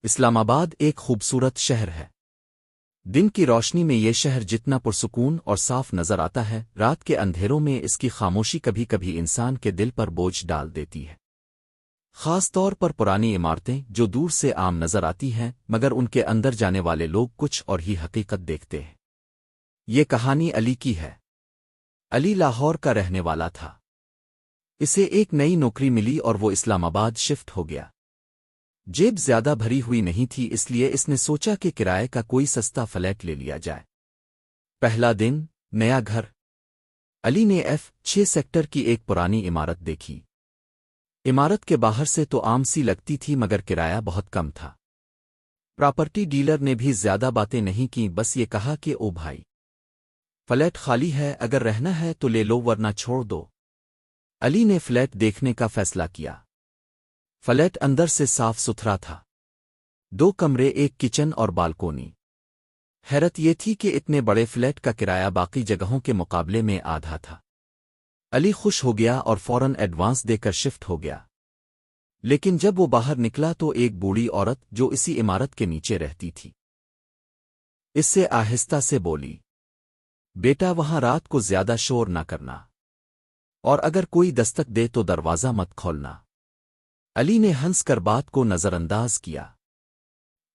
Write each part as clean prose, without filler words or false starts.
اسلام آباد ایک خوبصورت شہر ہے۔ دن کی روشنی میں یہ شہر جتنا پرسکون اور صاف نظر آتا ہے، رات کے اندھیروں میں اس کی خاموشی کبھی کبھی انسان کے دل پر بوجھ ڈال دیتی ہے۔ خاص طور پر پرانی عمارتیں جو دور سے عام نظر آتی ہیں، مگر ان کے اندر جانے والے لوگ کچھ اور ہی حقیقت دیکھتے ہیں۔ یہ کہانی علی کی ہے۔ علی لاہور کا رہنے والا تھا۔ اسے ایک نئی نوکری ملی اور وہ اسلام آباد شفٹ ہو گیا۔ جیب زیادہ بھری ہوئی نہیں تھی، اس لیے اس نے سوچا کہ کرائے کا کوئی سستا فلیٹ لے لیا جائے۔ پہلا دن، نیا گھر۔ علی نے F6 سیکٹر کی ایک پرانی عمارت دیکھی۔ عمارت کے باہر سے تو عام سی لگتی تھی، مگر کرایہ بہت کم تھا۔ پراپرٹی ڈیلر نے بھی زیادہ باتیں نہیں کی، بس یہ کہا کہ او بھائی، فلیٹ خالی ہے، اگر رہنا ہے تو لے لو ورنہ چھوڑ دو۔ علی نے فلیٹ دیکھنے کا فیصلہ کیا۔ فلیٹ اندر سے صاف ستھرا تھا۔ 2 کمرے، ایک کچن اور بالکونی۔ حیرت یہ تھی کہ اتنے بڑے فلیٹ کا کرایہ باقی جگہوں کے مقابلے میں آدھا تھا۔ علی خوش ہو گیا اور فوراً ایڈوانس دے کر شفٹ ہو گیا۔ لیکن جب وہ باہر نکلا تو ایک بوڑھی عورت جو اسی عمارت کے نیچے رہتی تھی، اس سے آہستہ سے بولی، بیٹا وہاں رات کو زیادہ شور نہ کرنا، اور اگر کوئی دستک دے تو دروازہ مت کھولنا۔ علی نے ہنس کر بات کو نظر انداز کیا۔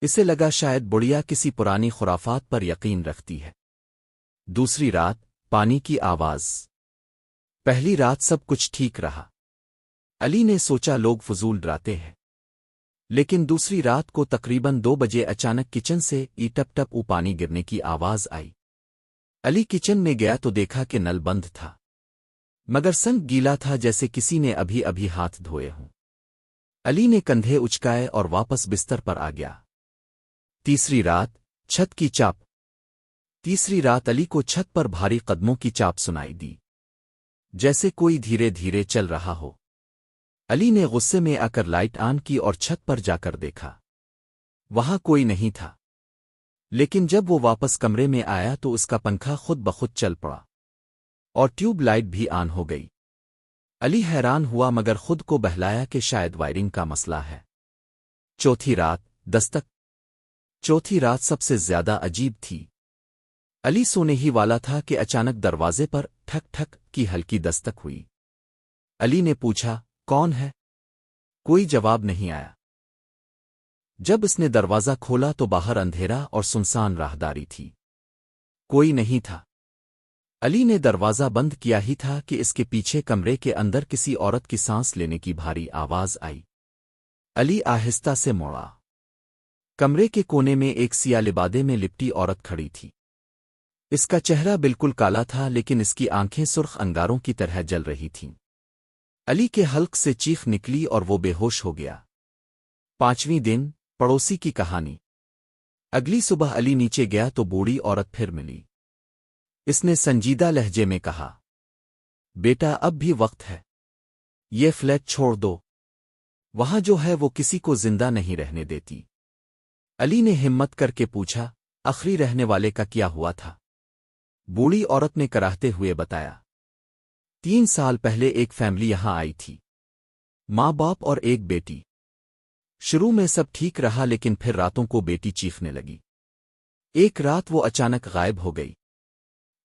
اسے لگا شاید بڑھیا کسی پرانی خرافات پر یقین رکھتی ہے۔ دوسری رات، پانی کی آواز۔ پہلی رات سب کچھ ٹھیک رہا۔ علی نے سوچا لوگ فضول ڈراتے ہیں، لیکن دوسری رات کو تقریباً 2 بجے اچانک کچن سے ٹپ ٹپ پانی گرنے کی آواز آئی۔ علی کچن میں گیا تو دیکھا کہ نل بند تھا، مگر سنگ گیلا تھا جیسے کسی نے ابھی ابھی ہاتھ دھوئے ہوں۔ علی نے کندھے اچکائے اور واپس بستر پر آ گیا۔ تیسری رات، چھت کی چاپ۔ تیسری رات علی کو چھت پر بھاری قدموں کی چاپ سنائی دی، جیسے کوئی دھیرے دھیرے چل رہا ہو۔ علی نے غصے میں آ کر لائٹ آن کی اور چھت پر جا کر دیکھا۔ وہاں کوئی نہیں تھا، لیکن جب وہ واپس کمرے میں آیا تو اس کا پنکھا خود بخود چل پڑا، اور ٹیوب لائٹ بھی آن ہو گئی۔ علی حیران ہوا مگر خود کو بہلایا کہ شاید وائرنگ کا مسئلہ ہے۔ چوتھی رات، دستک۔ چوتھی رات سب سے زیادہ عجیب تھی۔ علی سونے ہی والا تھا کہ اچانک دروازے پر ٹھک ٹھک کی ہلکی دستک ہوئی۔ علی نے پوچھا، کون ہے؟ کوئی جواب نہیں آیا۔ جب اس نے دروازہ کھولا تو باہر اندھیرا اور سنسان راہداری تھی۔ کوئی نہیں تھا۔ علی نے دروازہ بند کیا ہی تھا کہ اس کے پیچھے کمرے کے اندر کسی عورت کی سانس لینے کی بھاری آواز آئی۔ علی آہستہ سے موڑا۔ کمرے کے کونے میں ایک سیاہ لبادے میں لپٹی عورت کھڑی تھی۔ اس کا چہرہ بالکل کالا تھا، لیکن اس کی آنکھیں سرخ انگاروں کی طرح جل رہی تھیں۔ علی کے حلق سے چیخ نکلی اور وہ بے ہوش ہو گیا۔ 5ویں دن، پڑوسی کی کہانی۔ اگلی صبح علی نیچے گیا تو بوڑھی عورت پھر ملی۔ اس نے سنجیدہ لہجے میں کہا، بیٹا اب بھی وقت ہے، یہ فلیٹ چھوڑ دو، وہاں جو ہے وہ کسی کو زندہ نہیں رہنے دیتی۔ علی نے ہمت کر کے پوچھا، آخری رہنے والے کا کیا ہوا تھا؟ بوڑھی عورت نے کراہتے ہوئے بتایا، 3 سال پہلے ایک فیملی یہاں آئی تھی، ماں باپ اور ایک بیٹی۔ شروع میں سب ٹھیک رہا، لیکن پھر راتوں کو بیٹی چیخنے لگی۔ ایک رات وہ اچانک غائب ہو گئی۔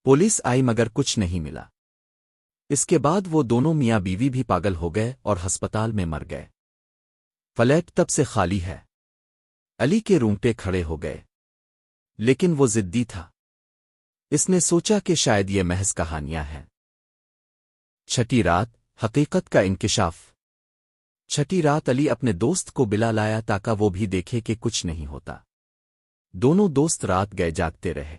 پولیس آئی مگر کچھ نہیں ملا۔ اس کے بعد وہ دونوں میاں بیوی بھی پاگل ہو گئے اور ہسپتال میں مر گئے۔ فلیٹ تب سے خالی ہے۔ علی کے رونگٹے کھڑے ہو گئے، لیکن وہ ضدی تھا۔ اس نے سوچا کہ شاید یہ محض کہانیاں ہیں۔ چھٹی رات، حقیقت کا انکشاف۔ چھٹی رات علی اپنے دوست کو بلا لایا تاکہ وہ بھی دیکھے کہ کچھ نہیں ہوتا۔ دونوں دوست رات گئے جاگتے رہے۔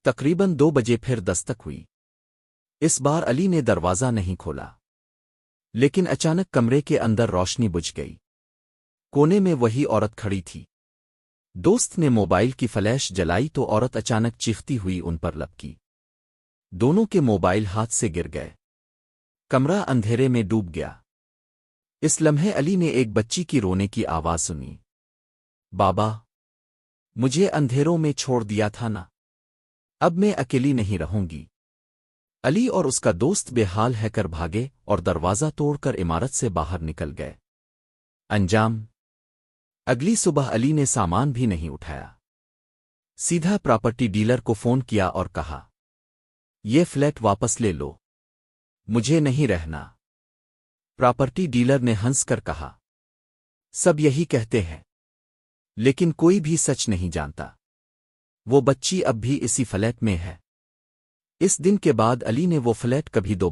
تقریباً 2 بجے پھر دستک ہوئی۔ اس بار علی نے دروازہ نہیں کھولا، لیکن اچانک کمرے کے اندر روشنی بجھ گئی۔ کونے میں وہی عورت کھڑی تھی۔ دوست نے موبائل کی فلیش جلائی تو عورت اچانک چیختی ہوئی ان پر لپکی۔ دونوں کے موبائل ہاتھ سے گر گئے۔ کمرہ اندھیرے میں ڈوب گیا۔ اس لمحے علی نے ایک بچی کی رونے کی آواز سنی، بابا، مجھے اندھیروں میں چھوڑ دیا تھا نا، اب میں اکیلی نہیں رہوں گی۔ علی اور اس کا دوست بے حال ہے کر بھاگے اور دروازہ توڑ کر عمارت سے باہر نکل گئے۔ انجام اگلی صبح علی نے سامان بھی نہیں اٹھایا، سیدھا پراپرٹی ڈیلر کو فون کیا اور کہا، یہ فلیٹ واپس لے لو، مجھے نہیں رہنا۔ پراپرٹی ڈیلر نے ہنس کر کہا، سب یہی کہتے ہیں، لیکن کوئی بھی سچ نہیں جانتا۔ وہ بچی اب بھی اسی فلیٹ میں ہے۔ اس دن کے بعد علی نے وہ فلیٹ کبھی دو